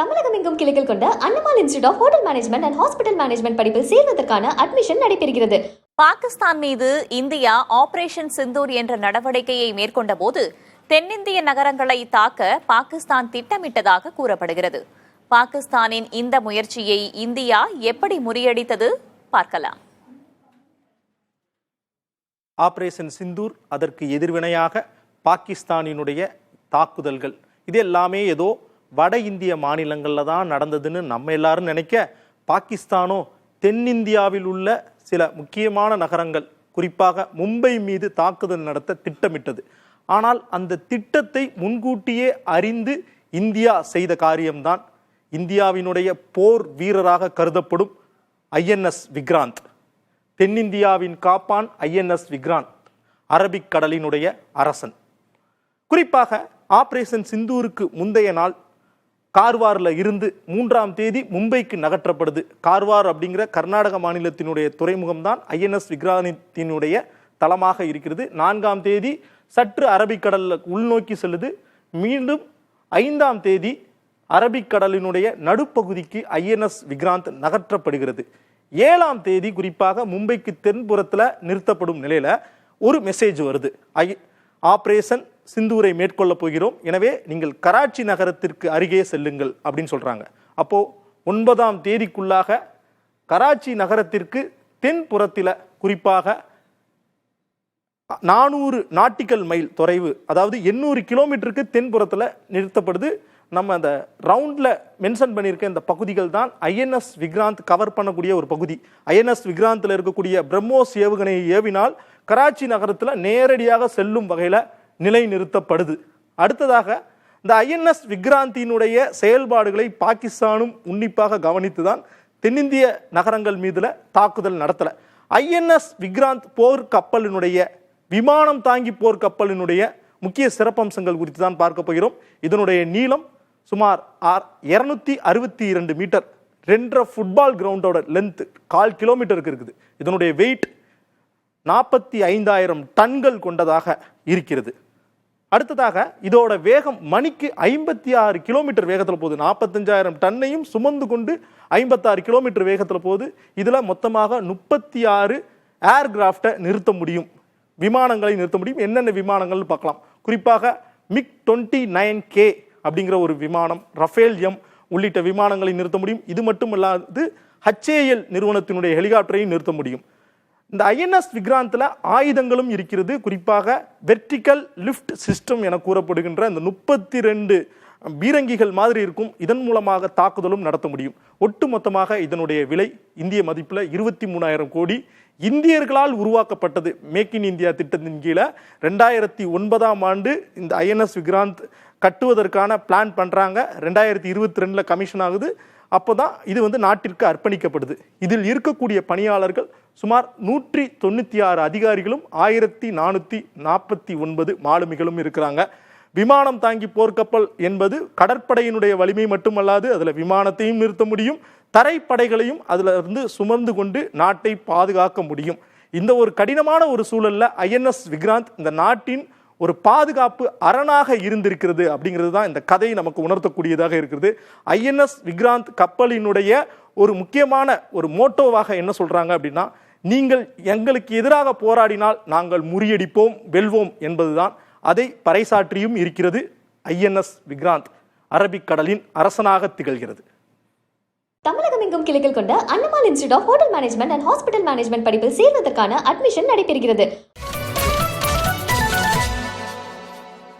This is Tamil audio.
தமிழகம் எங்கும் கிளைகள் கொண்ட Annamal institute of hotel management and hospital management படிப்பில் சேர்வதற்கான அட்மிஷன் நடைபெறுகிறது. பாகிஸ்தான் மீது இந்தியா ஆபரேஷன் சிந்தூர் என்ற நடவடிக்கையை மேற்கொண்ட போது தென்னிந்திய நகரங்களை தாக்க பாகிஸ்தான் திட்டமிட்டதாக கூறப்படுகிறது. பாகிஸ்தானின் இந்த முயற்சியை இந்தியா எப்படி முறியடித்தது பார்க்கலாம். ஆபரேஷன் சிந்தூர், அதற்கு எதிர்வினையாக பாகிஸ்தானினுடைய தாக்குதல்கள், இது எல்லாமே ஏதோ வட இந்திய மாநிலங்களில் தான் நடந்ததுன்னு நம்ம எல்லாரும் நினைக்க, பாகிஸ்தானோ தென்னிந்தியாவில் உள்ள சில முக்கியமான நகரங்கள், குறிப்பாக மும்பை மீது தாக்குதல் நடத்த திட்டமிட்டது. ஆனால் அந்த திட்டத்தை முன்கூட்டியே அறிந்து இந்தியா செய்த காரியம்தான் இந்தியாவினுடைய போர் வீரராக கருதப்படும் ஐஎன்எஸ் விக்ராந்த். தென்னிந்தியாவின் காப்பான் ஐஎன்எஸ் விக்ராந்த், அரபிக் கடலினுடைய அரசன். குறிப்பாக ஆபரேஷன் சிந்தூருக்கு முந்தைய நாள் கார்வாரில் இருந்து 3ஆம் தேதி மும்பைக்கு நகற்றப்படுது. கார்வார் அப்படிங்கிற கர்நாடக மாநிலத்தினுடைய துறைமுகம் தான் ஐஎன்எஸ் விக்ராந்தினுடைய தளமாக இருக்கிறது. 4ஆம் தேதி சற்று அரபிக்கடலில் உள்நோக்கி செல்லுது. மீண்டும் 5ஆம் தேதி அரபிக்கடலினுடைய நடுப்பகுதிக்கு ஐஎன்எஸ் விக்ராந்த் நகற்றப்படுகிறது. 7ஆம் தேதி குறிப்பாக மும்பைக்கு தென்புறத்தில் நிறுத்தப்படும் நிலையில ஒரு மெசேஜ் வருது, ஆபரேஷன் சிந்தூரை மேற்கொள்ள போகிறோம், எனவே நீங்கள் கராச்சி நகரத்திற்கு அருகே செல்லுங்கள் அப்படின்னு சொல்றாங்க. அப்போ 9ஆம் தேதிக்குள்ளாக கராச்சி நகரத்திற்கு தென்புறத்தில் குறிப்பாக 400 நாட்டிக்கல் மைல் தொலைவு, அதாவது 800 கிலோமீட்டருக்கு தென்புறத்தில் நிறுத்தப்படுது. நம்ம அந்த ரவுண்ட்ல மென்ஷன் பண்ணியிருக்க இந்த பகுதிகள் தான் ஐஎன்எஸ் விக்ராந்த் கவர் பண்ணக்கூடிய ஒரு பகுதி. ஐஎன்எஸ் விக்ராந்தில் இருக்கக்கூடிய பிரம்மோஸ் ஏவுகணையை ஏவினால் கராச்சி நகரத்தில் நேரடியாக செல்லும் வகையில் நிலை நிறுத்தப்படுது. அடுத்ததாக இந்த ஐஎன்எஸ் விக்ராந்தினுடைய செயல்பாடுகளை பாகிஸ்தானும் உன்னிப்பாக கவனித்துதான் தென்னிந்திய நகரங்கள் மீதுல தாக்குதல் நடத்தல. ஐஎன்எஸ் விக்ராந்த் போர் கப்பலினுடைய விமானம் தாங்கி போர் கப்பலினுடைய முக்கிய சிறப்பம்சங்கள் குறித்து தான் பார்க்க போகிறோம். இதனுடைய நீளம் சுமார் 262 மீட்டர், 2.5 ஃபுட்பால் கிரவுண்டோட லென்த் 1/4 கிலோமீட்டருக்கு இருக்குது. இதனுடைய வெயிட் 45,000 டன்கள் கொண்டதாக இருக்கிறது. அடுத்ததாக இதோட வேகம் மணிக்கு 56 கிலோமீட்டர் வேகத்தில் போகுது. 45,000 டன்னையும் சுமந்து கொண்டு 56 கிலோமீட்டர் வேகத்தில் போகுது. இதில் மொத்தமாக 36 ஏர்கிராஃப்டை நிறுத்த முடியும், விமானங்களை நிறுத்த முடியும். என்னென்ன விமானங்கள் பார்க்கலாம். குறிப்பாக MiG-29K அப்படிங்கிற ஒரு விமானம், ரஃபேல் எம் உள்ளிட்ட விமானங்களை நிறுத்த முடியும். இது மட்டும் இல்லாது HAL நிறுவனத்தினுடைய ஹெலிகாப்டரையும் நிறுத்த முடியும். இந்த ஐஎன்எஸ் விக்ராந்தில் ஆயுதங்களும் இருக்கிறது. குறிப்பாக வெர்டிக்கல் லிஃப்ட் சிஸ்டம் என கூறப்படுகின்ற இந்த 32 பீரங்கிகள் மாதிரி இருக்கும். இதன் மூலமாக தாக்குதலும் நடத்த முடியும். ஒட்டுமொத்தமாக இதனுடைய விலை இந்திய மதிப்பில் 23,000 கோடி. இந்தியர்களால் உருவாக்கப்பட்டது. மேக் இன் இந்தியா திட்டத்தின் கீழே 2009ஆம் ஆண்டு இந்த ஐஎன்எஸ் விக்ராந்த் கட்டுவதற்கான பிளான் பண்ணுறாங்க. 2022 கமிஷன் ஆகுது. அப்போதான் இது நாட்டிற்கு அர்ப்பணிக்கப்படுது. இதில் இருக்கக்கூடிய பணியாளர்கள் சுமார் 196 அதிகாரிகளும் 1449 மாலுமிகளும் இருக்கிறாங்க. விமானம் தாங்கி போர்க்கப்பல் என்பது கடற்படையினுடைய வலிமை மட்டுமல்லாது அதில் விமானத்தையும் நிறுத்த முடியும், தரைப்படைகளையும் அதில் இருந்து சுமந்து கொண்டு நாட்டை பாதுகாக்க முடியும். இந்த ஒரு கடினமான ஒரு சூழல்ல ஐஎன்எஸ் விக்ராந்த் இந்த நாட்டின் ஒரு பாதுகாப்பு அரணாக இருந்திருக்கிறது அப்படிங்கிறது தான் இந்த கதை நமக்கு உணர்த்தக்கூடியதாக இருக்கிறது. ஐஎன்எஸ் விக்ராந்த் கப்பலினுடைய ஒரு முக்கியமான ஒரு மோட்டோவாக என்ன சொல்றாங்க அப்படின்னா, நீங்கள் எங்களுக்கு எதிராக போராடினால் நாங்கள் முறியடிப்போம், வெல்வோம் என்பதுதான். அதை பறைசாற்றியும் இருக்கிறது. ஐஎன்எஸ் விக்ராந்த் அரபிக் கடலின் அரசனாக திகழ்கிறது. தமிழகம் எங்கும் கிளைகள் கொண்ட Annamal institute of hotel management and hospital management படிப்பில் சேர்வதற்கான அட்மிஷன் நடைபெறுகிறது.